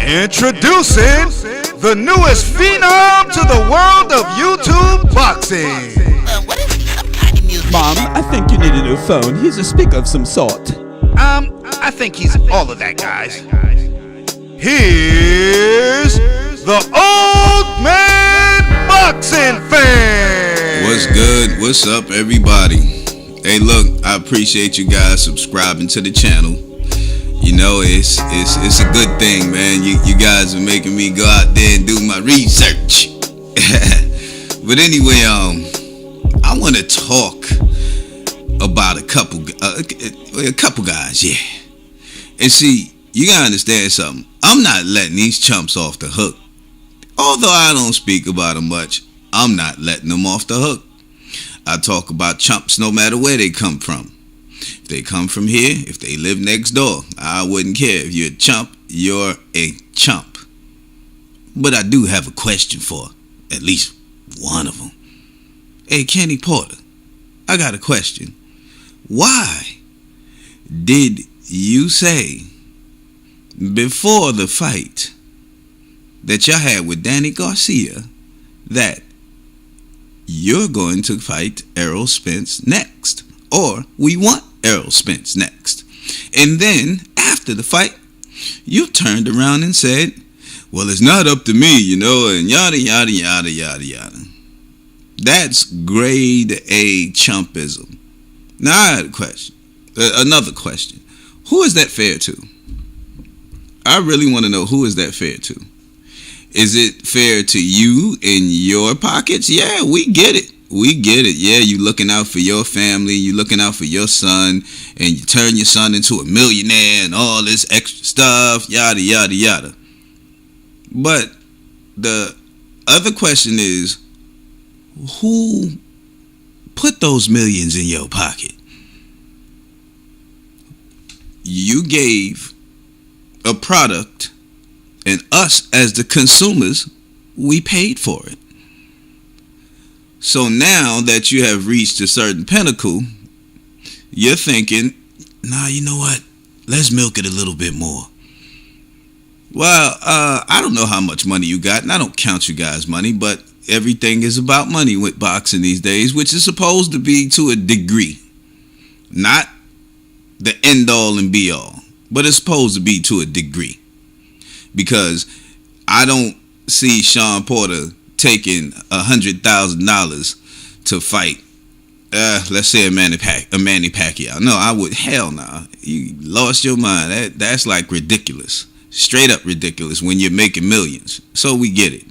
Introducing the newest phenom to the world of YouTube boxing. What is he? Some kind of musician? Mom, I think you need a new phone. He's a speaker of some sort. I think he's all of that, guys. Here's the Old Man Boxing Fan. What's good? What's up, everybody? Hey, look, I appreciate you guys subscribing to the channel. You know, it's a good thing, man. You guys are making me go out there and do my research. But anyway, I want to talk about a couple guys, yeah. And see, you gotta understand something. I'm not letting these chumps off the hook. Although I don't speak about them much, I'm not letting them off the hook. I talk about chumps no matter where they come from. If they come from here, if they live next door, I wouldn't care. If you're a chump, you're a chump. But I do have a question for at least one of them. Hey, Kenny Porter, I got a question. Why did you say before the fight that y'all had with Danny Garcia that you're going to fight Errol Spence next? Or we want Errol Spence next. And then, after the fight, you turned around and said, well, it's not up to me, you know, and yada, yada, yada, yada, yada. That's grade A chumpism. Now, I had a question. Another question. Who is that fair to? I really want to know, who is that fair to? Is it fair to you in your pockets? Yeah, we get it. We get it. Yeah, you looking out for your family, you looking out for your son, and you turn your son into a millionaire and all this extra stuff, yada, yada, yada. But the other question is, who put those millions in your pocket? You gave a product, and us as the consumers, we paid for it. So now that you have reached a certain pinnacle, you're thinking, nah, you know what? Let's milk it a little bit more. Well, I don't know how much money you got, and I don't count you guys' money, but everything is about money with boxing these days, which is supposed to be to a degree. Not the end all and be all, but it's supposed to be to a degree. Because I don't see Sean Porter taking $100,000 to fight, let's say a Manny Pacquiao. No, I would. Hell no. Nah. You lost your mind. That's like ridiculous. Straight up ridiculous when you're making millions. So we get it.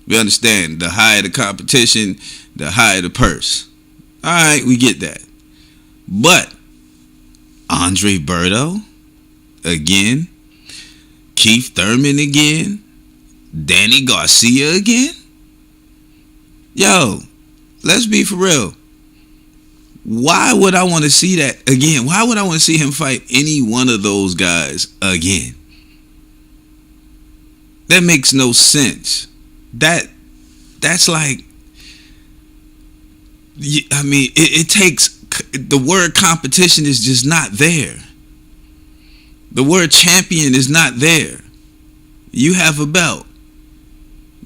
We understand. The higher the competition, the higher the purse. All right, we get that. But Andre Berto again, Keith Thurman again, Danny Garcia again. Yo, let's be for real. Why would I want to see that again? Why would I want to see him fight any one of those guys again? That makes no sense. That's like, I mean, it takes, the word competition is just not there. The word champion is not there. You have a belt.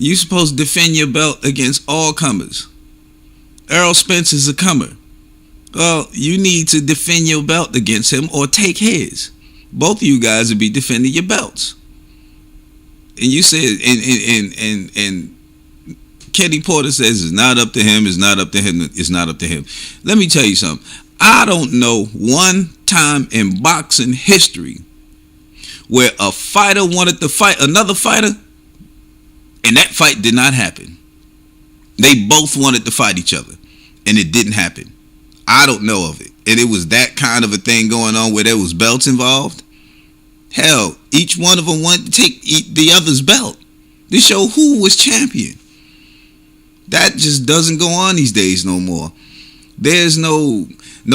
You're supposed to defend your belt against all comers. Errol Spence is a comer. Well, you need to defend your belt against him or take his. Both of you guys will be defending your belts. And you said, and Kenny Porter says it's not up to him, it's not up to him, it's not up to him. Let me tell you something. I don't know one time in boxing history where a fighter wanted to fight another fighter and that fight did not happen. They both wanted to fight each other and it didn't happen. I don't know of it. And it was that kind of a thing going on where there was belts involved. Hell, each one of them wanted to take the other's belt to show who was champion. That just doesn't go on these days no more. There's no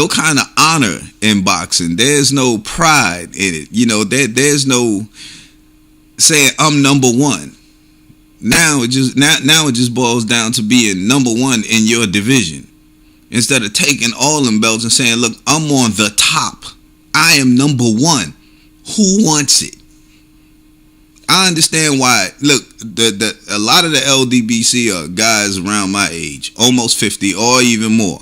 kind of honor in boxing. There's no pride in it. You know, there's no saying I'm number one. Now it just boils down to being number one in your division. Instead of taking all them belts and saying, look, I'm on the top. I am number one. Who wants it? I understand why. Look, a lot of the LDBC are guys around my age, almost 50 or even more.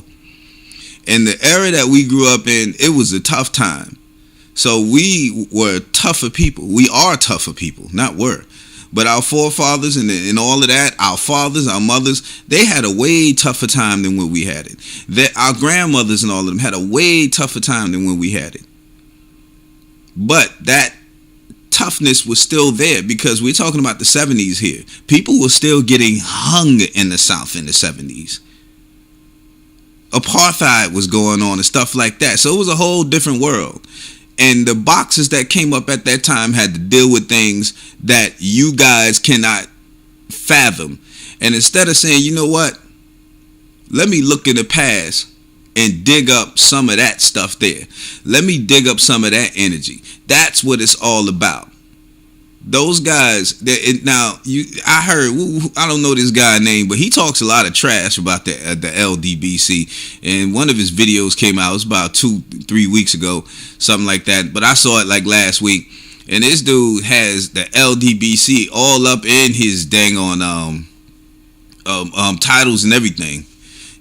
In the era that we grew up in, it was a tough time. So we were tougher people. We are tougher people, not were. But our forefathers and all of that, our fathers, our mothers, they had a way tougher time than when we had it. Our grandmothers and all of them had a way tougher time than when we had it. But that toughness was still there because we're talking about the 70s here. People were still getting hung in the South in the 70s. Apartheid was going on and stuff like that. So it was a whole different world. And the boxers that came up at that time had to deal with things that you guys cannot fathom. And instead of saying, you know what, let me look in the past and dig up some of that stuff there. Let me dig up some of that energy. That's what it's all about. Those guys, I heard, I don't know this guy's name, but he talks a lot of trash about the LDBC. And one of his videos came out, it was about 2-3 weeks ago, something like that. But I saw it like last week. And this dude has the LDBC all up in his dang on titles and everything.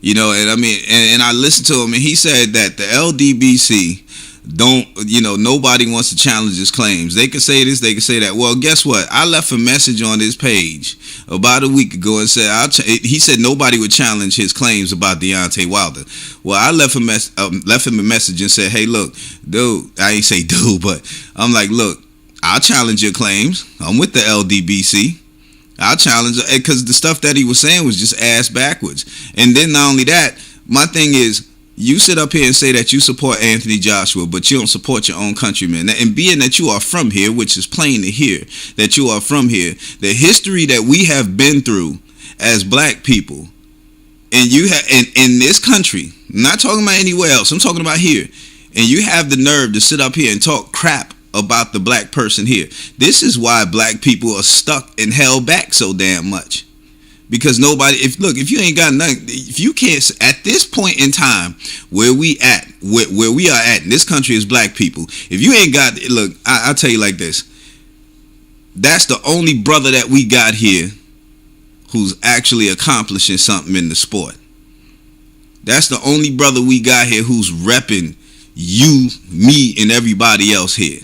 You know, and I mean, and I listened to him, and he said that the LDBC nobody wants to challenge his claims. They can say this, they can say that. Well, guess what? I left a message on his page about a week ago and said, he said nobody would challenge his claims about Deontay Wilder. Well, I left him a message and said, hey, look, dude, I ain't say dude, but I'm like, look, I'll challenge your claims. I'm with the LDBC. I'll challenge it because the stuff that he was saying was just ass backwards. And then not only that, my thing is, you sit up here and say that you support Anthony Joshua, but you don't support your own countrymen. And being that you are from here, which is plain to hear that you are from here, the history that we have been through as black people, and you have in this country, I'm not talking about anywhere else, I'm talking about here, and you have the nerve to sit up here and talk crap about the black person here. This is why black people are stuck and held back so damn much. Because nobody, if you ain't got nothing, if you can't, at this point in time, where we are at in this country as black people, if you ain't got, look, I'll tell you like this. That's the only brother that we got here who's actually accomplishing something in the sport. That's the only brother we got here who's repping you, me, and everybody else here.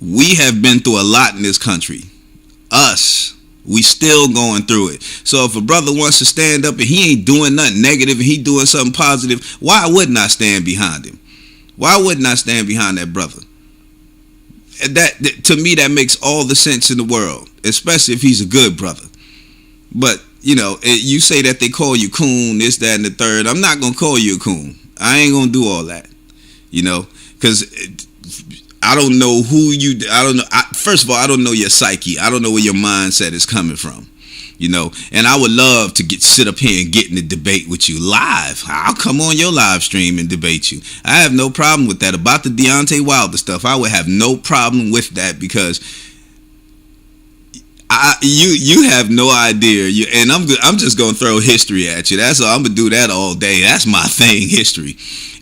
We have been through a lot in this country. We still going through it. So if a brother wants to stand up and he ain't doing nothing negative and he doing something positive, why wouldn't I stand behind him? Why wouldn't I stand behind that brother? That to me, that makes all the sense in the world, especially if he's a good brother. But, you say that they call you coon, this, that, and the third. I'm not going to call you a coon. I ain't going to do all that, because I don't know first of all, I don't know your psyche. I don't know where your mindset is coming from, and I would love to sit up here and get in the debate with you live. I'll come on your live stream and debate you. I have no problem with that. About the Deontay Wilder stuff, I would have no problem with that because you have no idea. And I'm just gonna throw history at you. That's all. I'm gonna do that all day. That's my thing, history.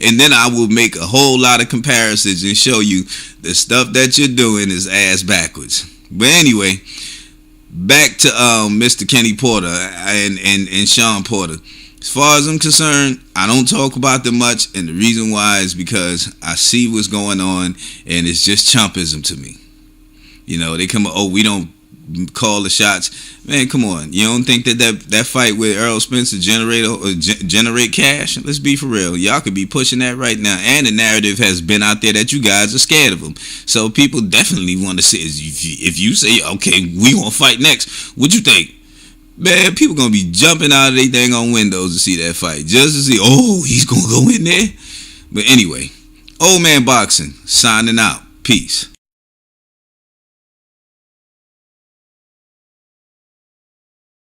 And then I will make a whole lot of comparisons and show you the stuff that you're doing is ass backwards. But anyway, back to Mr. Kenny Porter and Sean Porter. As far as I'm concerned, I don't talk about them much, and the reason why is because I see what's going on, and it's just chumpism to me. They come, we don't call the shots. Man, come on. You don't think that fight with Errol Spence generate cash? Let's be for real. Y'all could be pushing that right now. And the narrative has been out there that you guys are scared of them. So people definitely want to see, if you say, okay, we want to fight next, what you think? Man, people going to be jumping out of their dang on windows to see that fight. Just to see, he's going to go in there. But anyway, Old Man Boxing signing out. Peace.